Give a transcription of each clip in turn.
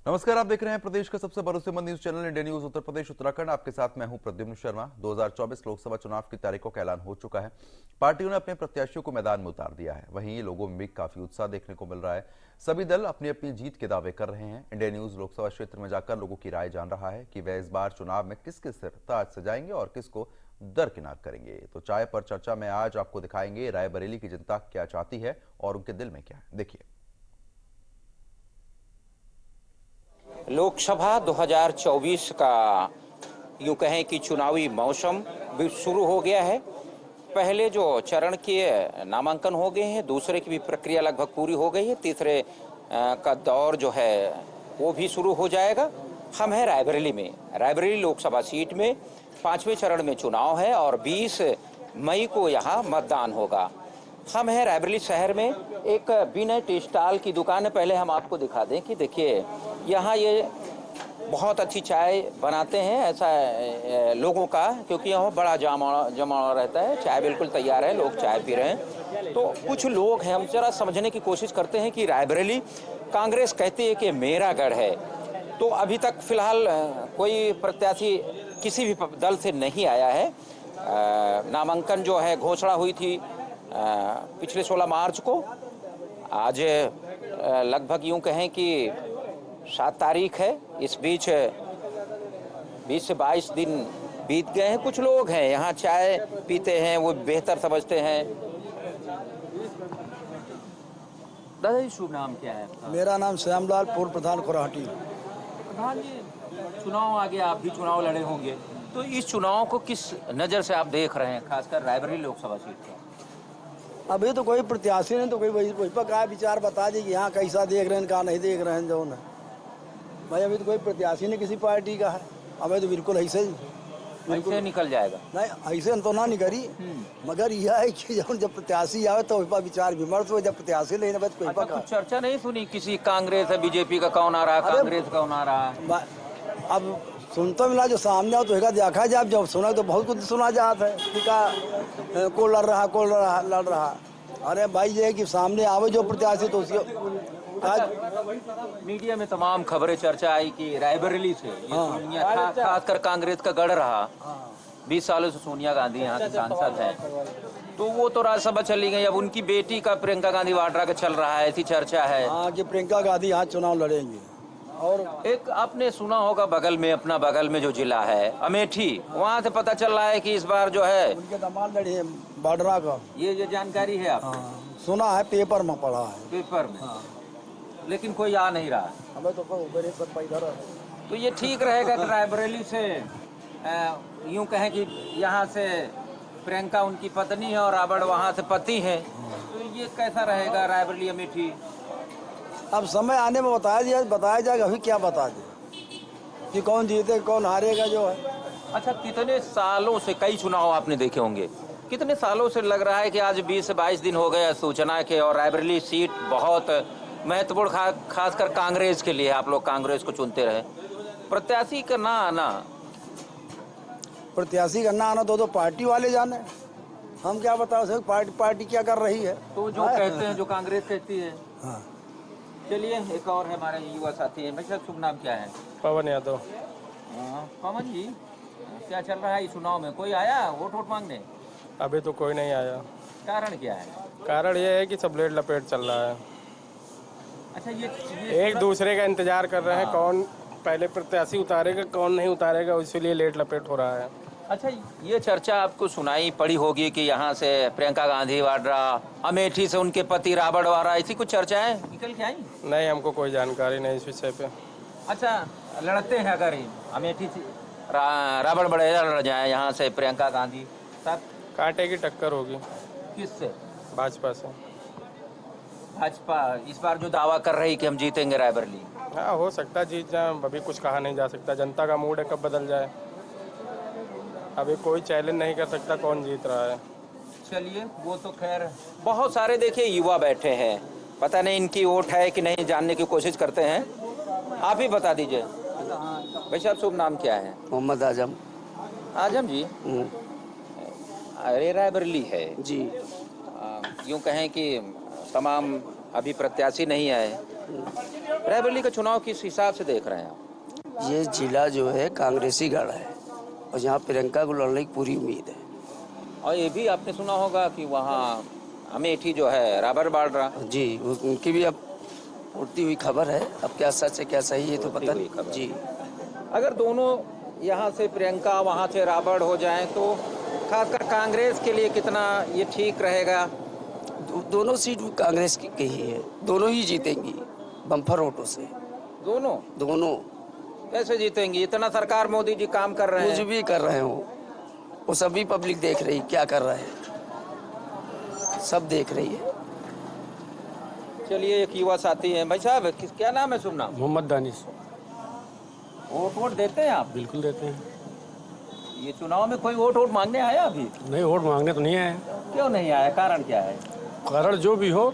नमस्कार, आप देख रहे हैं प्रदेश का सबसे भरोसेमंद news channel India news Uttar Pradesh Uttarakhand. आपके साथ मैं हूं प्रद्युम्न शर्मा। 2024 लोकसभा चुनाव की तारीखों का ऐलान हो चुका है। पार्टियों ने अपने प्रत्याशियों को मैदान में उतार दिया है। वहीं लोगों में भी काफी उत्साह देखने को मिल रहा है। सभी दल अपनी अपनी जीत के दावे कर रहे हैं। इंडिया न्यूज लोकसभा क्षेत्र में जाकर लोगों की राय जान रहा है कि वह इस बार चुनाव में किसके सिर ताज सजाएंगे और किसको दरकिनार करेंगे। तो चाय पर चर्चा में आज आपको दिखाएंगे रायबरेली की जनता क्या चाहती है और उनके दिल में क्या है। देखिए, लोकसभा 2024 का यूँ कहें कि चुनावी मौसम भी शुरू हो गया है। पहले जो चरण के नामांकन हो गए हैं, दूसरे की भी प्रक्रिया लगभग पूरी हो गई है, तीसरे का दौर जो है वो भी शुरू हो जाएगा। हम हैं रायबरेली में। रायबरेली लोकसभा सीट में 5वें चरण में चुनाव है और 20 मई को यहाँ मतदान होगा। हम हैं रायबरेली शहर में। एक विनय टी स्टॉल की दुकान है। पहले हम आपको दिखा दें कि देखिए यहाँ ये बहुत अच्छी चाय बनाते हैं, ऐसा लोगों का, क्योंकि यहाँ बड़ा जमावड़ा रहता है। चाय बिल्कुल तैयार है, लोग चाय पी रहे हैं। तो कुछ लोग हैं, हम जरा समझने की कोशिश करते हैं कि रायबरेली कांग्रेस कहती है कि मेरा गढ़ है। तो अभी तक फिलहाल कोई प्रत्याशी किसी भी दल से नहीं आया है। नामांकन जो है घोषणा हुई थी पिछले 16 मार्च को। आज लगभग यूं कहें कि 7 तारीख है। इस बीच 20 से 22 दिन बीत गए हैं। कुछ लोग हैं यहाँ चाय पीते हैं, वो बेहतर समझते हैं। दादा जी, शुभ नाम क्या है? मेरा नाम श्यामलाल, पूर्व प्रधान कोराहटी। प्रधान जी, चुनाव आ गया, आप भी चुनाव लड़े होंगे, तो इस चुनाव को किस नज़र से आप देख रहे हैं, खासकर रायबरेली लोकसभा सीट का? अभी तो कोई प्रत्याशी नहीं, तो कोई वही पर क्या विचार बता दे कि यहाँ कैसा देख रहे हैं, कहाँ नहीं देख रहे हैं। जो है भाई, अभी तो कोई प्रत्याशी नहीं किसी पार्टी का है। अभी तो बिल्कुल ऐसे ही ऐसे निकल जाएगा। नहीं, ऐसे तो ना निकली, मगर यह है कि जब प्रत्याशी आवे तो वही विचार विमर्श हो। जब प्रत्याशी नहीं बस कोई कुछ चर्चा नहीं सुनी किसी कांग्रेस है, बीजेपी का कौन आ रहा, कांग्रेस कौन आ रहा? अब सुनता मिला जो सामने आओ तो देखा जाए। जब सुना तो बहुत कुछ सुना जाता है कि का को लड़ रहा। अरे भाई, ये कि सामने आवे जो प्रत्याशी तो उसको मीडिया में तमाम खबरें चर्चा आई कि रायबरेली से खासकर कांग्रेस का गढ़ रहा। 20 सालों से सोनिया गांधी यहाँ की सांसद है, तो वो तो राज्यसभा चली गई। अब उनकी बेटी का प्रियंका गांधी वाड्रा का चल रहा है, ऐसी चर्चा है। हाँ, कि प्रियंका गांधी यहाँ चुनाव लड़ेंगे। और एक आपने सुना होगा बगल में जो जिला है अमेठी, वहाँ से पता चल रहा है कि इस बार जो है उनके दामाद लड़े वाड्रा का। ये जो जानकारी है आप? सुना है, पेपर में पढ़ा है। पेपर में? लेकिन कोई आ नहीं रहा। हमें तो इधर। तो ये ठीक रहेगा कि रायबरेली से यूं कहें कि यहाँ से प्रियंका उनकी पत्नी है और रावण वहाँ से पति है, तो ये कैसा रहेगा रायबरेली अमेठी? अब समय आने में बताया जाएगा। अभी क्या बता दे कि कौन जीते कौन हारेगा जो है। अच्छा, कितने सालों से, कई चुनाव आपने देखे होंगे, कितने सालों से लग रहा है कि आज 20 से 22 दिन हो गए सूचना के, और रायबरेली सीट बहुत महत्वपूर्ण खासकर कांग्रेस के लिए, आप लोग कांग्रेस को चुनते रहे। प्रत्याशी का ना आना तो पार्टी वाले जाने, हम क्या बता सकते। पार्टी क्या कर रही है, तो जो कहते हैं, जो कांग्रेस कहती है। हाँ। चलिए, एक और है हमारे युवा साथी हैं। भाई साहब, शुभ नाम क्या है? पवन यादव। पवन जी, क्या चल रहा है इस चुनाव में? कोई आया वोट मांगने? अभी तो कोई नहीं आया। कारण क्या है? कारण ये है कि सब लेट लपेट चल रहा है। अच्छा, ये एक दूसरे का इंतजार कर रहे हैं, कौन पहले प्रत्याशी उतारेगा कौन नहीं उतारेगा, इसीलिए लेट लपेट हो रहा है। अच्छा, ये चर्चा आपको सुनाई पड़ी होगी कि यहाँ से प्रियंका गांधी वाड्रा, अमेठी से उनके पति रावण वाड्रा, ऐसी कुछ चर्चाएं निकल के आई? नहीं, हमको कोई जानकारी नहीं इस विषय पे। अच्छा, लड़ते हैं अगर अमेठी से रावण बड़ेजा लड़ जाए, यहाँ से प्रियंका गांधी, तब कांटे की टक्कर होगी। किससे? भाजपा से। भाजपा इस बार जो दावा कर रही कि हम जीतेंगे रायबरेली? हाँ, हो सकता है जीत जाए, अभी कुछ कहा नहीं जा सकता। जनता का मूड है, कब बदल जाए अभी कोई चैलेंज नहीं कर सकता कौन जीत रहा है। चलिए, वो तो खैर, बहुत सारे देखिए युवा बैठे हैं, पता नहीं इनकी वोट है कि नहीं, जानने की कोशिश करते हैं। आप ही बता दीजिए। भाई साहब, शुभ नाम क्या है? मोहम्मद आजम। आजम जी, अरे रायबरेली है जी। यूं कहें कि तमाम अभी प्रत्याशी नहीं आए, रायबरेली का चुनाव किस हिसाब से देख रहे हैं आप? ये जिला जो है कांग्रेसी गढ़ है और यहाँ प्रियंका को लड़ने की पूरी उम्मीद है। और ये भी आपने सुना होगा कि वहाँ अमेठी जो है राबर बाड्रा, जी उनकी भी अब उड़ती हुई खबर है। अब क्या सच है क्या सही है तो उड़ती पता हुई नहीं खबर। जी। अगर दोनों यहाँ से प्रियंका वहाँ से राबड़ हो जाएं तो खासकर कांग्रेस के लिए कितना ये ठीक रहेगा? दोनों सीट कांग्रेस की ही है, दोनों ही जीतेंगी बम्पर वोटों से। दोनों दोनों कैसे जीतेंगी? इतना सरकार मोदी जी काम कर रहे कुछ हैं। भी कर रहे हो वो सभी पब्लिक देख रही क्या कर रहा है, सब देख रही है। चलिए एक युवा साथी हैं। भाई साहब क्या नाम है? शुभ नाम? मोहम्मद दानिश। वोट देते हैं आप? बिल्कुल देते हैं। ये चुनाव में कोई वोट मांगने आया अभी? नहीं, वोट मांगने तो नहीं आए। क्यों नहीं आया? कारण क्या है? कारण जो भी हो।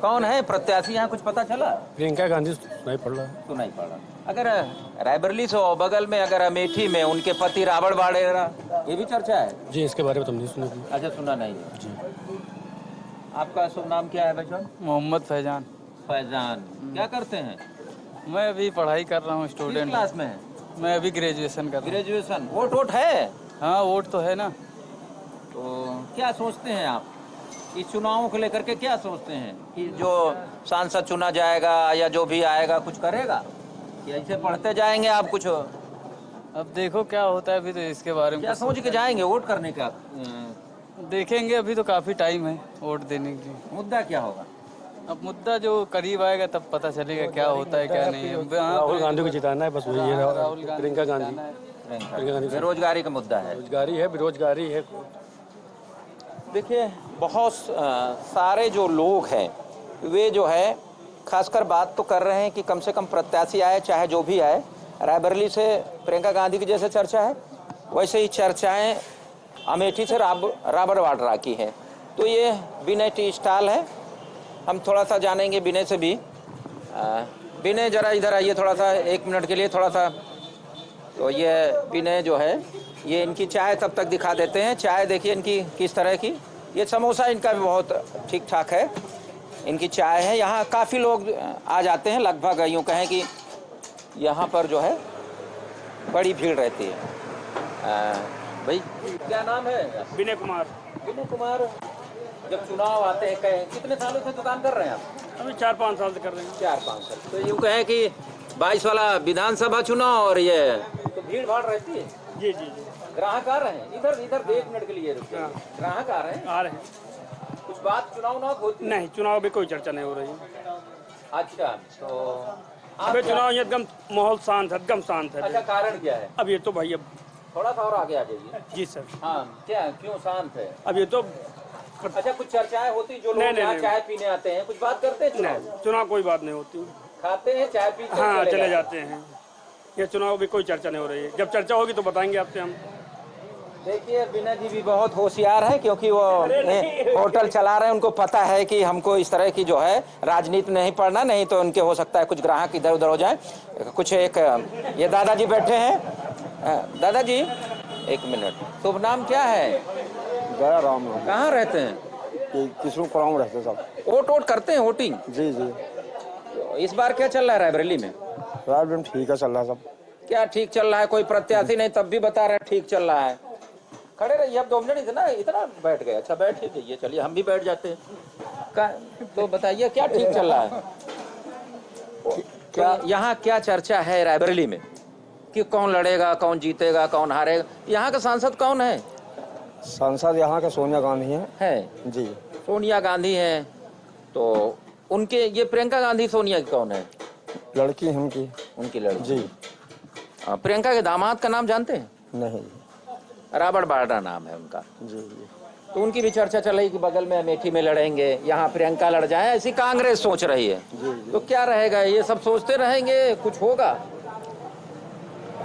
कौन है प्रत्याशी यहाँ, कुछ पता चला? प्रियंका गांधी नहीं पड़ रहा। तो नहीं पड़ा। अगर रायबरेली से बगल में अगर अमेठी में उनके पति राबड़ बाड़ेरा, ये भी चर्चा है। जी इसके बारे में तुम नहीं सुने। अच्छा, सुना नहीं है। जी। आपका शुभ नाम क्या है बच्चों? मोहम्मद फैजान। फैजान। क्या करते हैं? मैं अभी पढ़ाई कर रहा हूँ, किस स्टूडेंट। क्लास में है? मैं अभी ग्रेजुएशन कर रहा ग्रेजुएशन। वोट है? हूँ। हाँ वोट तो है ना। तो क्या सोचते हैं आप इस चुनावों को लेकर के? क्या सोचते हैं कि जो सांसद चुना जाएगा या जो भी आएगा कुछ करेगा, या ऐसे पढ़ते जाएंगे आप? कुछ अब देखो क्या होता है, अभी तो इसके बारे में क्या सोच के जाएंगे वोट करने का? देखेंगे। अभी तो काफ़ी टाइम है वोट देने के लिए। मुद्दा क्या होगा? अब मुद्दा जो करीब आएगा तब पता चलेगा क्या होता है क्या नहीं है। राहुल गांधी को जिताना है, बस वही है। राहुल गांधी प्रियंका गांधी। जिताना है। प्रियंका गांधी। बेरोजगारी का मुद्दा है। रोजगारी है, बेरोजगारी है। देखिए बहुत सारे जो लोग हैं वे जो है खासकर बात तो कर रहे हैं कि कम से कम प्रत्याशी आए, चाहे जो भी आए। रायबरेली से प्रियंका गांधी की जैसे चर्चा है वैसे ही चर्चाएं अमेठी से राबड़ बाड्रा की है। तो ये विनय टी स्टॉल है, हम थोड़ा सा जानेंगे विनय से भी। विनय जरा इधर आइए थोड़ा सा, 1 मिनट के लिए थोड़ा सा। तो ये विनय जो है ये इनकी चाय तब तक दिखा देते हैं। चाय देखिए इनकी किस तरह की। ये समोसा इनका भी बहुत ठीक ठाक है। इनकी चाय है। यहाँ काफ़ी लोग आ जाते हैं, लगभग यूँ कहें कि यहाँ पर जो है बड़ी भीड़ रहती है। भाई क्या नाम है? विनय कुमार। विनय कुमार, जब चुनाव आते हैं कहीं कितने सालों से दुकान कर रहे हैं आप? अभी 4-5 साल से कर रहे हैं। 4-5 साल। तो यूँ कहें कि 22 वाला विधानसभा चुनाव और ये तो भीड़ भाड़ रहती है। जी जी जी। ग्राहक आ रहे हैं? इधर 1 मिनट के लिए रुकिए। ग्राहक आ रहे हैं? आ रहे हैं। कुछ बात चुनाव ना होती? नहीं, चुनाव में कोई चर्चा नहीं हो रही। अच्छा, तो आप अभी चुनाव एकदम माहौल शांत है, एकदम शांत है। अच्छा, कारण क्या है? अब ये तो भाई अब थोड़ा सा और आगे आ जाइए। जी सर। हाँ, क्या क्यों शांत है? अब ये तो अच्छा, कुछ चर्चाएं होती जो नहीं, लोग यहाँ नहीं। चाय पीने आते हैं, कुछ बात करते हैं? चुनाव नहीं, चुनाव कोई बात नहीं होती। खाते हैं, चाय पीते हैं, हाँ चले जाते जाते हैं। ये चुनाव भी कोई चर्चा नहीं हो रही है। जब चर्चा होगी तो बताएंगे आपसे हम। देखिए विनय जी भी बहुत होशियार है क्योंकि वो होटल चला रहे हैं। उनको पता है कि हमको इस तरह की जो है राजनीति नहीं पढ़ना, नहीं तो उनके हो सकता है कुछ ग्राहक इधर उधर हो जाए। कुछ एक ये दादाजी बैठे हैं। दादाजी 1 मिनट, शुभ नाम क्या है? गया राम कहाँ रहते हैं? किसको कराऊँ रहते सब। वोट करते हैं, वोटिंग? जी जी। इस बार क्या चल रहा है रायबरेली में? रायबरेली में ठीक है, चल रहा है सब। क्या ठीक चल रहा है? कोई प्रत्याशी नहीं तब भी बता रहे हैं ठीक चल रहा है। खड़े रहिए, अब 2 मिनट इतना बैठ गए। अच्छा बैठ ही जाइए, चलिए हम भी बैठ जाते हैं। तो बताइए क्या ठीक चल रहा है? क्या यहाँ क्या चर्चा है रायबरेली में कि कौन लड़ेगा, कौन जीतेगा, कौन हारेगा? यहाँ का सांसद कौन है? सांसद यहाँ के सोनिया गांधी है जी। सोनिया गांधी है। तो उनके ये प्रियंका गांधी सोनिया की कौन है? लड़की है उनकी। उनकी लड़की जी। प्रियंका के दामाद का नाम जानते हैं? नहीं। राबड़ बाड्रा नाम है उनका। जी जी। तो उनकी भी चर्चा चल रही कि बगल में अमेठी में लड़ेंगे, यहाँ प्रियंका लड़ जाए, ऐसी कांग्रेस सोच रही है। तो क्या रहेगा? ये सब सोचते रहेंगे, कुछ होगा?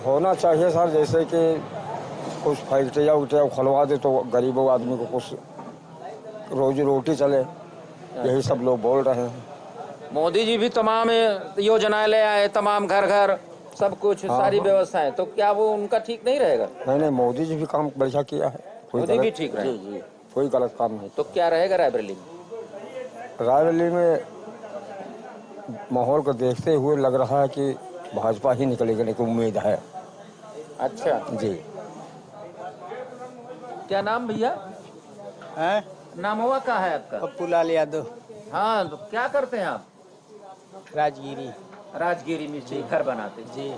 होना चाहिए सर, जैसे कि कुछ फैक्ट्रिया उट्रिया खुलवा दे तो गरीबों आदमी को कुछ रोजी रोटी चले, यही सब लोग बोल रहे हैं। मोदी जी भी तमाम योजनाएं ले आए, तमाम घर घर सब कुछ, सारी व्यवस्थाएं। तो क्या वो उनका ठीक नहीं रहेगा? नहीं, मोदी जी भी काम बढ़िया किया है। मोदी भी ठीक रहे। जी जी, कोई गलत काम नहीं। तो क्या रहेगा रायबरेली में? रायबरेली में माहौल को देखते हुए लग रहा है कि भाजपा ही निकलेगी की उम्मीद है। अच्छा, जी। क्या नाम भैया? हैं? नाम हुआ क्या है आपका? पप्पू लाल यादव, हाँ, तो क्या करते हैं आप? राजगिरी। राजगिरी में से घर बनाते हैं। जी।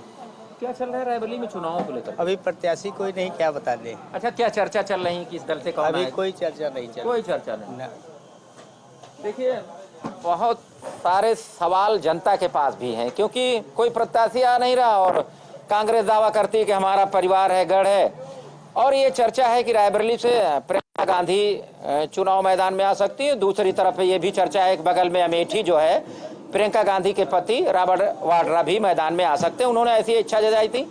क्या चल रहा है रायबरेली में चुनाव को लेकर? अभी प्रत्याशी कोई नहीं, क्या बता दे। अच्छा, क्या चर्चा चल रही है, किस दल से कौन अभी आएगा? कोई चर्चा नहीं चल कोई चर्चा नहीं। ना। देखिए, बहुत सारे सवाल जनता के पास भी हैं, क्योंकि कोई प्रत्याशी आ नहीं रहा और कांग्रेस दावा करती है कि हमारा परिवार है, गढ़ है। और ये चर्चा है कि रायबरेली से प्रियंका गांधी चुनाव मैदान में आ सकती है। दूसरी तरफ ये भी चर्चा है कि बगल में अमेठी जो है, प्रियंका गांधी के पति रॉबर्ट वाड्रा भी मैदान में आ सकते हैं। उन्होंने ऐसी इच्छा जताई थी।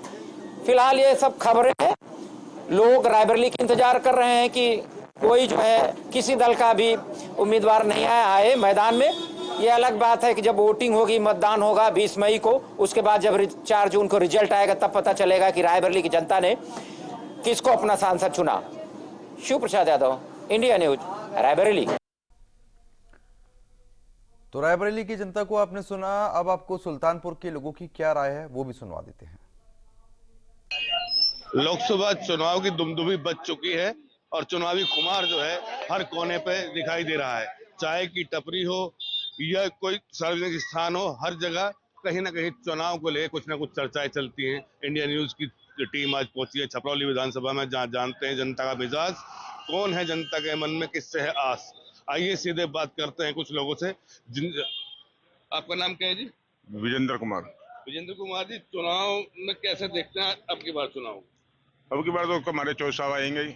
फिलहाल ये सब खबरें हैं, लोग रायबरेली का इंतजार कर रहे हैं कि कोई जो है किसी दल का भी उम्मीदवार नहीं आए मैदान में। ये अलग बात है कि जब वोटिंग होगी, मतदान होगा 20 मई को, उसके बाद जब 4 जून को रिजल्ट आएगा तब पता चलेगा कि रायबरेली की जनता ने किसको अपना सांसद चुना। Shiv Prasad Yadav, India news, Raebareli. तो रायबरेली की जनता को आपने सुना, अब आपको सुल्तानपुर के लोगों की क्या राय है वो भी सुनवा देते हैं। लोकसभा चुनाव की दुमदुमी बज चुकी है और चुनावी खुमार जो है हर कोने पे दिखाई दे रहा है। चाय की टपरी हो या कोई सार्वजनिक स्थान हो, हर जगह कहीं ना कहीं चुनाव को लेकर कुछ ना कुछ चर्चाएं चलती हैं। इंडिया न्यूज की टीम आज पहुंची है छपरौली विधानसभा में, जहां जानते हैं जनता का मिजाज, कौन है जनता के मन में, किससे है आस। आइए सीधे बात करते हैं कुछ लोगों से। आपका नाम क्या है जी? विजेंद्र कुमार। विजेंद्र कुमार जी, चुनाव में कैसे देखते हैं अब की बार चुनाव? अब की बार तो हमारे चौधरी साहब आएंगे ही,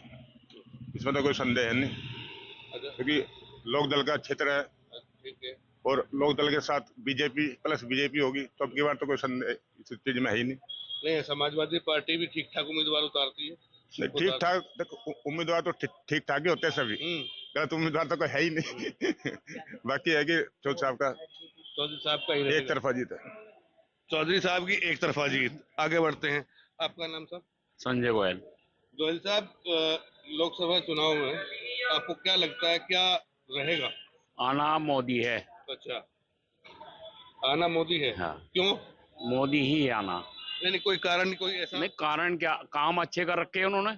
इसमें तो कोई संदेह नहीं, क्योंकि लोक दल का क्षेत्र है। ठीक है। और लोक दल के साथ बीजेपी प्लस बीजेपी होगी, तो अब की बार तो कोई संदेह इस चीज में है ही नहीं। नहीं, समाजवादी पार्टी भी ठीक ठाक उम्मीदवार उतारती है। ठीक ठाक, देखो उम्मीदवार तो ठीक ठाक ही होते हैं सभी, गलत उम्मीदवार तो कोई है ही नहीं। बाकी है कि चौधरी साहब का ही एक तरफा जीत है। चौधरी साहब की एक तरफा जीत। आगे बढ़ते हैं। आपका नाम साहब? संजय गोयल। गोयल साहब, लोकसभा चुनाव में आपको क्या लगता है, क्या रहेगा? आना मोदी है। अच्छा, आना मोदी है। हाँ। क्यों मोदी ही आना? नहीं, कोई कारण, कोई ऐसा नहीं कारण क्या, काम अच्छे कर रखे हैं उन्होंने,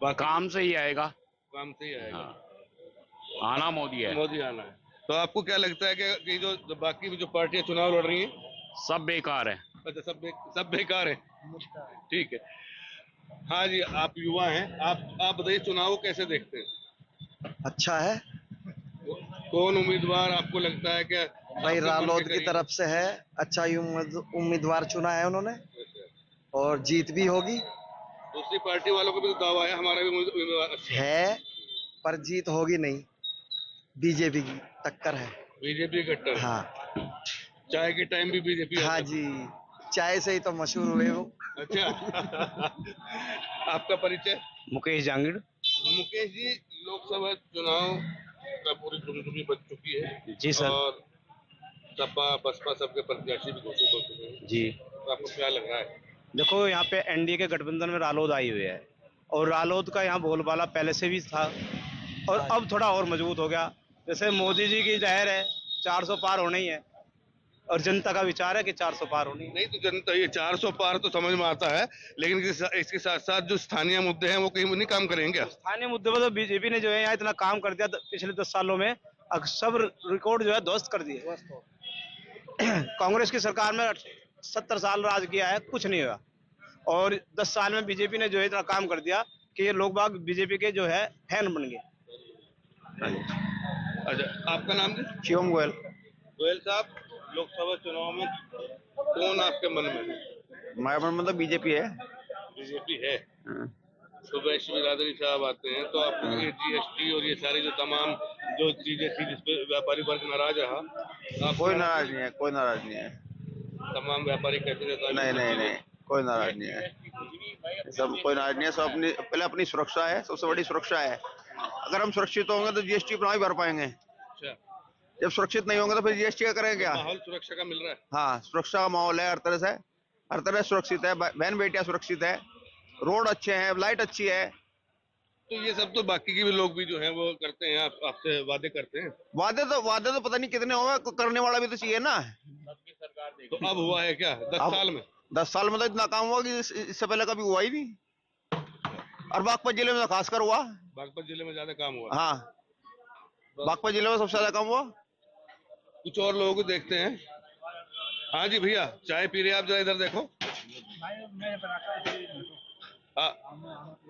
काम से ही आएगा। काम से ही आएगा। हाँ। आना मोदी है। मोदी आना है। तो आपको क्या लगता है कि जो बाकी जो पार्टियां चुनाव लड़ रही हैं सब बेकार है? अच्छा, सब बेकार है। ठीक है। हाँ जी, आप युवा हैं, आप बताइए चुनाव को कैसे देखते हैं? अच्छा है। कौन उम्मीदवार आपको लगता है कि भाई रालोद की तरफ से है, अच्छा उम्मीदवार चुना है उन्होंने और जीत भी होगी। दूसरी पार्टी वालों को भी तो दावा है हमारा भी उम्मीदवार है, पर जीत होगी नहीं, बीजेपी की टक्कर है। बीजेपी की टक्कर? हाँ। चाय के टाइम भी बीजेपी? हाँ जी, चाय से ही तो मशहूर हुए वो। अच्छा। आपका परिचय? मुकेश जांगड़। मुकेश जी, लोकसभा चुनाव का पूरी दुमदुमी बच चुकी है जी सर। और सपा बसपा सबके प्रत्याशी भी घोषित हो चुके हैं जी। तो आपको क्या लग रहा है? देखो, यहाँ पे एनडीए के गठबंधन में रालोद आई हुई है और रालोद का यहाँ बोलबाला पहले से भी था और अब थोड़ा और मजबूत हो गया। जैसे मोदी जी की लहर है, 400 पार होना ही है और जनता का विचार है कि 400 पार होनी है। नहीं तो जनता ये 400 पार तो समझ में आता है, लेकिन इसके साथ साथ जो स्थानीय मुद्दे हैं वो कहीं नहीं काम करेंगे। स्थानीय मुद्दे पर तो बीजेपी ने जो है यहाँ इतना काम कर दिया पिछले 10 सालों में, सब रिकॉर्ड जो है ध्वस्त कर दिए। कांग्रेस की सरकार में 70 साल राज किया है, कुछ नहीं हुआ और 10 साल में बीजेपी ने जो है इतना काम कर दिया कि ये लोग बाग बीजेपी के जो है फैन बन गए। अच्छा, आपका नाम? शिवम गोयल। गोयल साहब, लोकसभा चुनाव में कौन आपके मन में है? हमारे मन में तो बीजेपी है। बीजेपी है। सुबह बिरादरी साहब आते हैं तो आपको ये जीएसटी और ये सारी जो तमाम जो चीजें थी जिसपे व्यापारी वर्ग नाराज रहा? कोई नाराज नहीं है, कोई नाराज नहीं है। तमाम व्यापारी कहते थे नहीं, कोई नाराज नहीं है। सब कोई नाराज नहीं है। सब पहले अपनी सुरक्षा है, सबसे बड़ी सुरक्षा है। अगर हम सुरक्षित होंगे तो जीएसटी अपना ही भर पाएंगे। अच्छा। जब सुरक्षित नहीं होंगे तो फिर जीएसटी का करेंगे क्या? माहौल सुरक्षा का मिल रहा है? हाँ, सुरक्षा का माहौल है, हर तरह सुरक्षित है। बहन बेटियां सुरक्षित है, रोड अच्छे हैं, लाइट अच्छी है, तो ये सब तो बाकी के भी लोग भी जो हैं वो करते हैं, आपसे वादे करते हैं। वादे तो पता नहीं कितने होंगे, करने वाला भी तो चाहिए ना। तो अब हुआ है क्या 10 साल में? 10 साल में तो इतना काम हुआ कि इससे पहले कभी हुआ ही नहीं। और बागपत जिले में तो खासकर हुआ। बागपत जिले में ज्यादा काम हुआ? हाँ, बागपत जिले में सबसे ज्यादा काम हुआ। कुछ और लोगों को देखते हैं। हाँ जी भैया, चाय पी रहे हैं आप? जरा इधर देखो।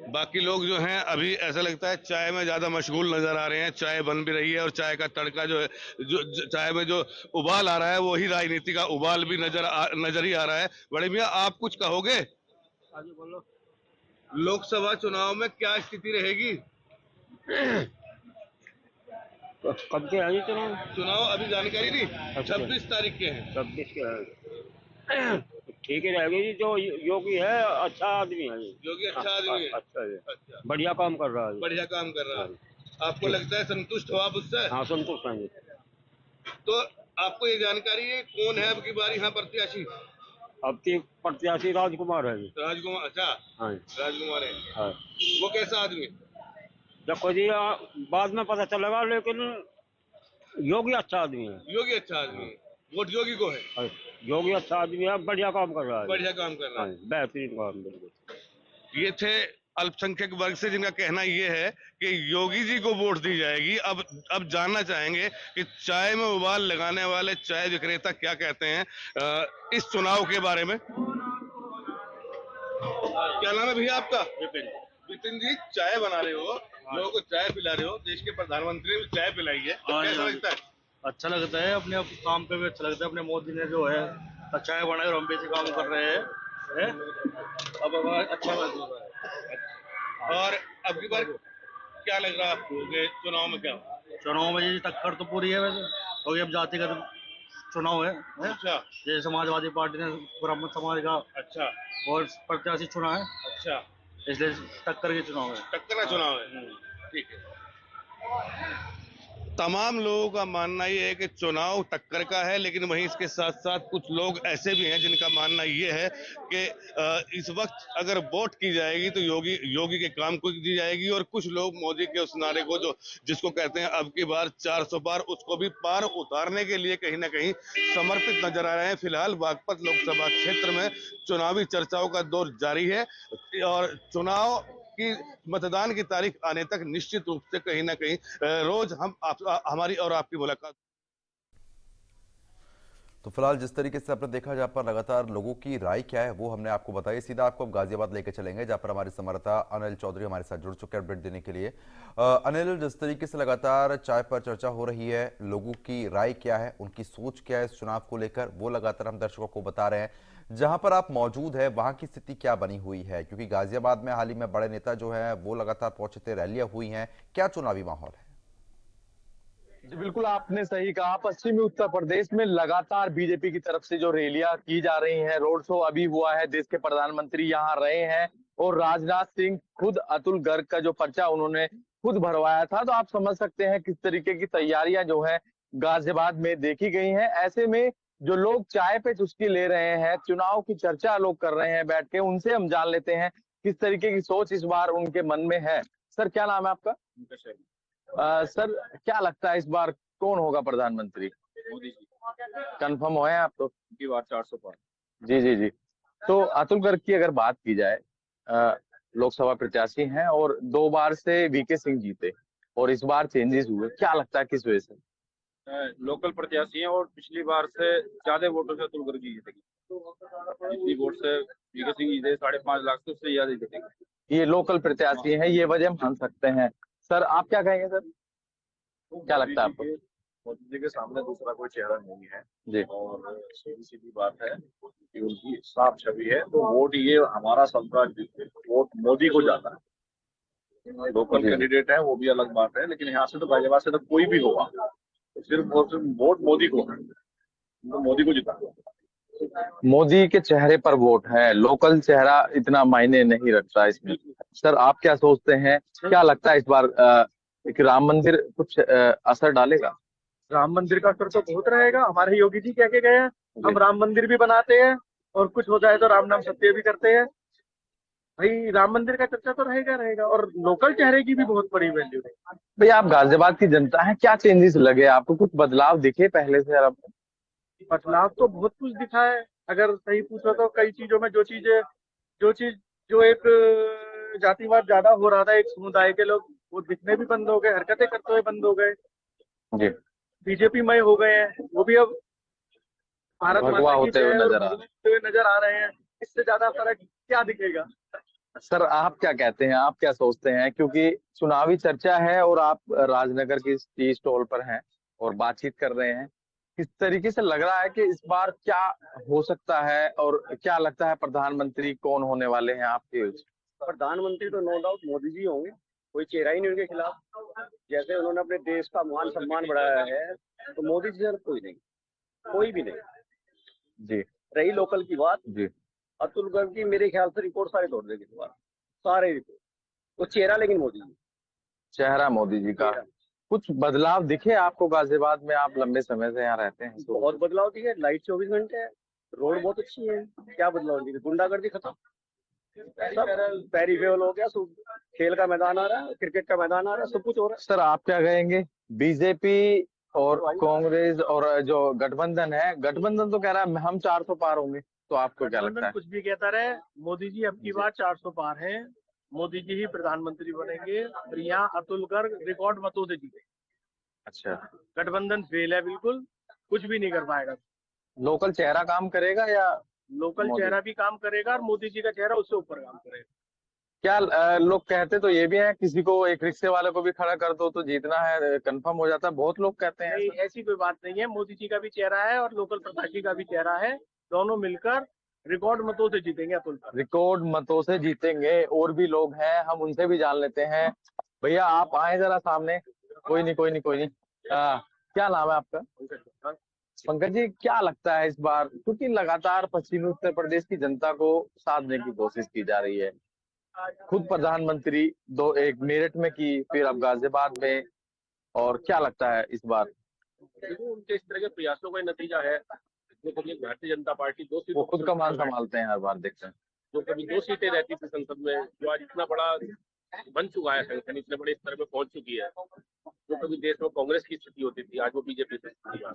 बाकी लोग जो हैं अभी ऐसा लगता है चाय में ज्यादा मशगूल नजर आ रहे हैं। चाय बन भी रही है और चाय का तड़का जो है, जो चाय में जो उबाल आ रहा है वही राजनीति का उबाल भी नजर ही आ रहा है। बड़े भैया, आप कुछ कहोगे? लोकसभा चुनाव में क्या स्थिति रहेगी? कब के है चुनाव अभी जानकारी नहीं, 26 तारीख के हैं। 26 के है। ठीक ही रहेगी जी, जो योगी है अच्छा आदमी है। योगी अच्छा आदमी है? अच्छा है, अच्छा, बढ़िया काम कर रहा है। बढ़िया काम कर रहा है। आपको लगता है संतुष्ट हो आप उससे? हाँ, संतुष्ट हैं जी। तो आपको ये जानकारी है कौन है अब की बार यहाँ प्रत्याशी? अब की प्रत्याशी राजकुमार है जी। राजकुमार? अच्छा, हाँ, राजकुमार है। हाँ। वो कैसा आदमी? देखो जी, बाद में पता चलेगा, लेकिन योगी अच्छा आदमी है। योगी अच्छा आदमी है, वोट योगी को है। योगी अच्छा आदमी है, बढ़िया काम कर रहा है। बढ़िया काम कर रहा है, बेहतरीन काम। बिल्कुल। ये थे अल्पसंख्यक वर्ग से जिनका कहना ये है कि योगी जी को वोट दी जाएगी। अब जानना चाहेंगे कि चाय में उबाल लगाने वाले चाय विक्रेता क्या कहते हैं इस चुनाव के बारे में। क्या नाम है भैया आपका? विपिन जी, चाय बना रहे हो, लोगों को चाय पिला रहे हो, देश के प्रधानमंत्री ने चाय पिलाई है, कैसा लगता है? अच्छा लगता है, अपने काम पे भी अच्छा लगता है। अपने मोदी ने जो है चाय बनाई और हम भी इसी काम कर रहे हैं। अब अच्छा लग रहा है। और अब की बार क्या लग रहा है आपको कि चुनाव में क्या? चुनाव में जी टक्कर तो पूरी है वैसे, क्योंकि अब जातिगत चुनाव है। अच्छा, जैसे समाजवादी पार्टी ने ब्राह्मण समाज का अच्छा और प्रत्याशी चुना है, अच्छा, इसलिए टक्कर के चुनाव है। टक्कर का चुनाव है, ठीक है। तमाम लोगों का मानना ये है कि चुनाव टक्कर का है, लेकिन वहीं इसके साथ साथ कुछ लोग ऐसे भी हैं जिनका मानना ये है कि इस वक्त अगर वोट की जाएगी तो योगी के काम को दी जाएगी। और कुछ लोग मोदी के उस नारे को जिसको कहते हैं अब की बार 400 पार, उसको भी पार उतारने के लिए कहीं ना कहीं समर्पित नजर आ रहे हैं। फिलहाल बागपत लोकसभा क्षेत्र में चुनावी चर्चाओं का दौर जारी है और चुनाव की मतदान की तारीख आने तक निश्चित रूप से कहीं ना कहीं रोज हमारी और आपकी मुलाकात। तो फिलहाल जिस तरीके से आपने देखा, जहां पर लगातार लोगों की राय क्या है वो हमने आपको बताई। सीधा आपको अब गाजियाबाद लेकर चलेंगे, जहां पर हमारे संवाददाता अनिल चौधरी हमारे साथ जुड़ चुके हैं अपडेट देने के लिए। अनिल, जिस तरीके से लगातार चाय पर चर्चा हो रही है, लोगों की राय क्या है, उनकी सोच क्या है इस चुनाव को लेकर, वो लगातार हम दर्शकों को बता रहे हैं। जहां पर आप मौजूद है वहां की स्थिति क्या बनी हुई है, क्योंकि गाजियाबाद में हाल ही में बड़े नेता जो है वो लगातार पहुंचे थे, रैलियां हुई हैं, क्या चुनावी माहौल है? जी बिल्कुल, आपने सही कहा। पश्चिमी उत्तर प्रदेश में लगातार बीजेपी की तरफ से जो रैलियां की जा रही हैं, रोड शो अभी हुआ है, देश के प्रधानमंत्री यहाँ रहे हैं और राजनाथ सिंह खुद अतुल गर्ग का जो पर्चा उन्होंने खुद भरवाया था। तो आप समझ सकते हैं किस तरीके की तैयारियां जो है गाजियाबाद में देखी गई हैं। ऐसे में जो लोग चाय पे चुस्की ले रहे हैं, चुनाव की चर्चा लोग कर रहे हैं बैठ के, उनसे हम जान लेते हैं किस तरीके की सोच इस बार उनके मन में है। सर, क्या नाम है आपका? सर, क्या लगता है इस बार कौन होगा प्रधानमंत्री? मोदी जी। कंफर्म हो आप तो? की बार 400 पार। जी जी जी। तो अतुल गर्ग की अगर बात की जाए, लोकसभा प्रत्याशी हैं और 2 बार से वीके सिंह जीते और इस बार चेंजेस हुए, क्या लगता है किस वजह से? लोकल प्रत्याशी हैं और पिछली बार से ज्यादा वोटों से अतुल गर्ग जी जीतेगी। पिछली वोट से वीके सिंह जीते 5.5 लाख से, उससे ज्यादा जीतेगी। ये लोकल प्रत्याशी हैं, ये वजह मान सकते हैं। सर, आप क्या कहेंगे सर, क्या लगता है आपको? मोदी जी के सामने दूसरा कोई चेहरा नहीं है जी, और सीधी सीधी बात है कि उनकी साफ छवि है, तो वोट ये हमारा सबका वोट मोदी को जाता है। लोकल कैंडिडेट है वो भी अलग बात है, लेकिन यहाँ से तो गाजियाबाद से तो कोई भी होगा तो सिर्फ वोट मोदी को है, तो मोदी को जिता। मोदी के चेहरे पर वोट है, लोकल चेहरा इतना मायने नहीं रखता इसमें। सर, आप क्या सोचते हैं, क्या लगता है इस बार कि राम मंदिर कुछ असर डालेगा? राम मंदिर का असर तो बहुत रहेगा। हमारे योगी जी कह के गए हैं हम राम मंदिर भी बनाते हैं और कुछ हो जाए तो राम नाम सत्य भी करते हैं। भाई राम मंदिर का चर्चा तो रहेगा और लोकल चेहरे की भी बहुत बड़ी वैल्यू है। भैया, आप गाजियाबाद की जनता है, क्या चेंजेस लगे आपको? कुछ बदलाव दिखे पहले से? अब बदलाव तो बहुत कुछ दिखा है। अगर सही पूछो तो कई चीजों में जो चीज जो एक जातिवाद ज्यादा हो रहा था, एक समुदाय के लोग वो दिखने भी बंद हो गए, हरकतें करते हुए बंद हो गए, जी बीजेपी मय हो गए हैं। वो भी अब भारत भगवा माता की होते हुए जय और नजर आ रहे होते हुए नजर आ रहे हैं। इससे ज्यादा फर्क क्या दिखेगा? हैं। सर, आप क्या कहते हैं, आप क्या सोचते हैं? क्योंकि चुनावी चर्चा है और आप राजनगर की टी स्टॉल पर हैं और बातचीत कर रहे हैं, किस तरीके से लग रहा है कि इस बार क्या हो सकता है और क्या लगता है प्रधानमंत्री कौन होने वाले हैं आपके? प्रधानमंत्री तो नो डाउट मोदी जी होंगे, कोई चेहरा ही नहीं उनके खिलाफ। जैसे उन्होंने अपने देश का मान सम्मान बढ़ाया है, तो मोदी जी सर कोई नहीं, कोई भी नहीं। जी रही लोकल की बात, जी, अतुल गर्ग की मेरे ख्याल से रिपोर्ट सारे तोड़ देगी इस बार, सारे रिपोर्ट। वो चेहरा लेकिन मोदी जी, चेहरा मोदी जी का। कुछ बदलाव दिखे आपको गाजियाबाद में? आप लंबे समय से यहाँ रहते हैं तो। बहुत बदलाव दिखे। लाइट 24 घंटे है, रोड बहुत अच्छी है, क्या बदलाव दिखे? गुंडागर्दी खत्म, सब पेरीफेरल हो गया, सब खेल का मैदान आ रहा है, क्रिकेट का मैदान आ रहा है, सब कुछ हो रहा है। सर, आप क्या कहेंगे? बीजेपी और कांग्रेस और जो गठबंधन है, गठबंधन तो कह रहा है हम 400 पार होंगे, तो आपको क्या लगता है? कुछ भी कहता रहे, मोदी जी अब की बार 400 पार हैं, मोदी जी ही प्रधानमंत्री बनेंगे और यहाँ अतुल गर्ग रिकॉर्ड मतों से जीते। अच्छा, गठबंधन फेल है, बिल्कुल कुछ भी नहीं कर पाएगा। लोकल चेहरा काम करेगा या लोकल मोदी? चेहरा भी काम करेगा और मोदी जी का चेहरा उससे ऊपर काम करेगा। क्या लोग कहते तो ये भी है, किसी को एक रिक्शे वाले को भी खड़ा कर दो तो जीतना है, कंफर्म हो जाता है, बहुत लोग कहते हैं। नहीं, ऐसी कोई बात नहीं है। मोदी जी का भी चेहरा है और लोकल प्रत्याशी का भी चेहरा है, दोनों मिलकर रिकॉर्ड मतों से जीतेंगे अतुल। रिकॉर्ड मतों से जीतेंगे। और भी लोग हैं, हम उनसे भी जान लेते हैं। भैया, आप आए जरा सामने। कोई नहीं। क्या नाम है आपका? पंकज जी, क्या लगता है इस बार, क्योंकि लगातार पश्चिमी उत्तर प्रदेश की जनता को साधने की कोशिश की जा रही है, खुद प्रधानमंत्री एक मेरठ में की, फिर अब गाजियाबाद में, और क्या लगता है इस बार? देखो, उनके इस तरह के प्रयासों का नतीजा है। जो कभी भारतीय जनता पार्टी 2 सीटों वो खुद का मान संभालते हैं, हर बार देखते हैं। जो कभी 2 सीटें रहती थी संसद में, जो आज इतना बड़ा बन चुका है, संगठन इतने बड़े स्तर पे पहुंच चुकी है। जो कभी देश में कांग्रेस की स्थिति होती थी, आज वो बीजेपी की स्थिति है।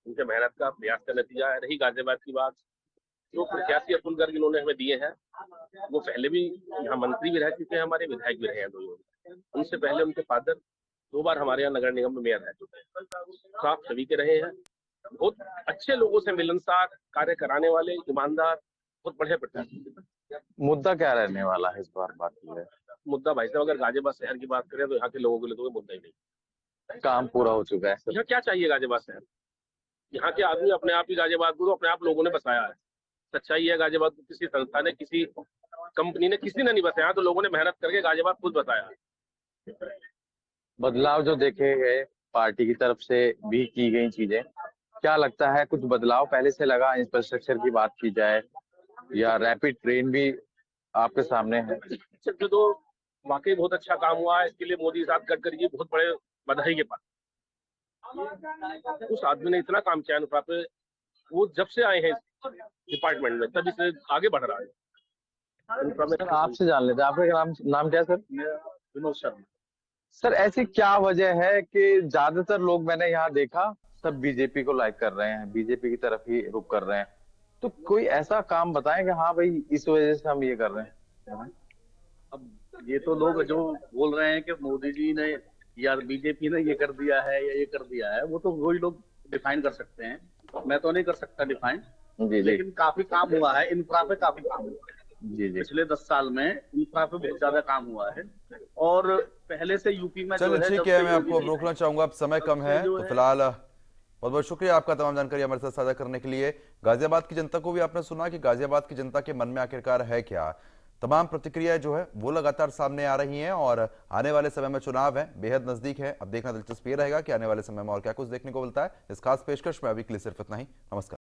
उनके मेहनत का प्रयास का नतीजा है। रही गाजियाबाद की बात, जो प्रत्याशी अतुल गर्ग इन्होंने हमें दिए हैं, वो पहले भी यहाँ मंत्री भी रह चुके हैं, हमारे विधायक भी रहे हैं दोनों। उनसे पहले उनके फादर 2 बार हमारे यहाँ नगर निगम में मेयर रह चुके हैं। साफ सभी के रहे हैं, बहुत अच्छे लोगों से मिलनसार, कार्य कराने वाले, ईमानदार, बहुत बढ़िया प्रत्याशी। मुद्दा क्या रहने वाला है इस बार? बात है मुद्दा भाई साहब, अगर गाजियाबाद शहर की बात करें तो यहाँ के लोगों के लिए तो कोई मुद्दा ही नहीं। काम पूरा हो चुका है। यहाँ क्या चाहिए गाजियाबाद शहर? यहाँ के आदमी अपने आप ही गाजियाबाद को अपने आप लोगों ने बसाया है। सच्चाई है, गाजियाबाद को किसी संस्था ने, किसी कंपनी ने, किसी ने नहीं बसाया, तो लोगों ने मेहनत करके गाजियाबाद खुद बसाया। बदलाव जो देखे गए पार्टी की तरफ से भी की गई चीजें, क्या लगता है कुछ बदलाव पहले से लगा? इंफ्रास्ट्रक्चर की बात की जाए या रैपिड ट्रेन भी आपके सामने है। तो वाकई बहुत अच्छा काम हुआ है, इसके लिए मोदी साहब गडकरी जी बहुत बड़े बधाई के पास। उस आदमी ने इतना काम किया इंफ्रा पे, वो जब से आए हैं डिपार्टमेंट में तभी से आगे बढ़ रहा है। सर, आपसे जान लेते हैं, आपका नाम क्या है सर? विनोद शर्मा। सर, ऐसी क्या वजह है कि ज्यादातर लोग मैंने यहाँ देखा सब बीजेपी को लाइक कर रहे हैं, बीजेपी की तरफ ही रुख कर रहे हैं, तो कोई ऐसा काम बताएं कि हाँ भाई इस वजह से हम ये कर रहे हैं? अब ये तो लोग जो बोल रहे हैं कि मोदी जी ने या बीजेपी ने ये कर दिया है या ये कर दिया है, वो तो वही लोग डिफाइन कर सकते हैं, मैं तो नहीं कर सकता डिफाइन। लेकिन काफी काम हुआ है, इंफ्रा पे काफी काम हुआ है। पिछले 10 साल में इंफ्रा पे बहुत ज्यादा काम हुआ है और पहले से यूपी में चलिए ठीक है, मैं आपको रोकना चाहूंगा, अब समय कम है, तो फिलहाल बहुत बहुत शुक्रिया आपका तमाम जानकारी हमारे साथ साझा करने के लिए। गाजियाबाद की जनता को भी आपने सुना कि गाजियाबाद की जनता के मन में आखिरकार है क्या। तमाम प्रतिक्रियाएं जो है वो लगातार सामने आ रही हैं और आने वाले समय में चुनाव है, बेहद नजदीक है। अब देखना दिलचस्प ये रहेगा कि आने वाले समय में और क्या कुछ देखने को मिलता है। इस खास पेशकश में अभी के लिए सिर्फ इतना ही। नमस्कार।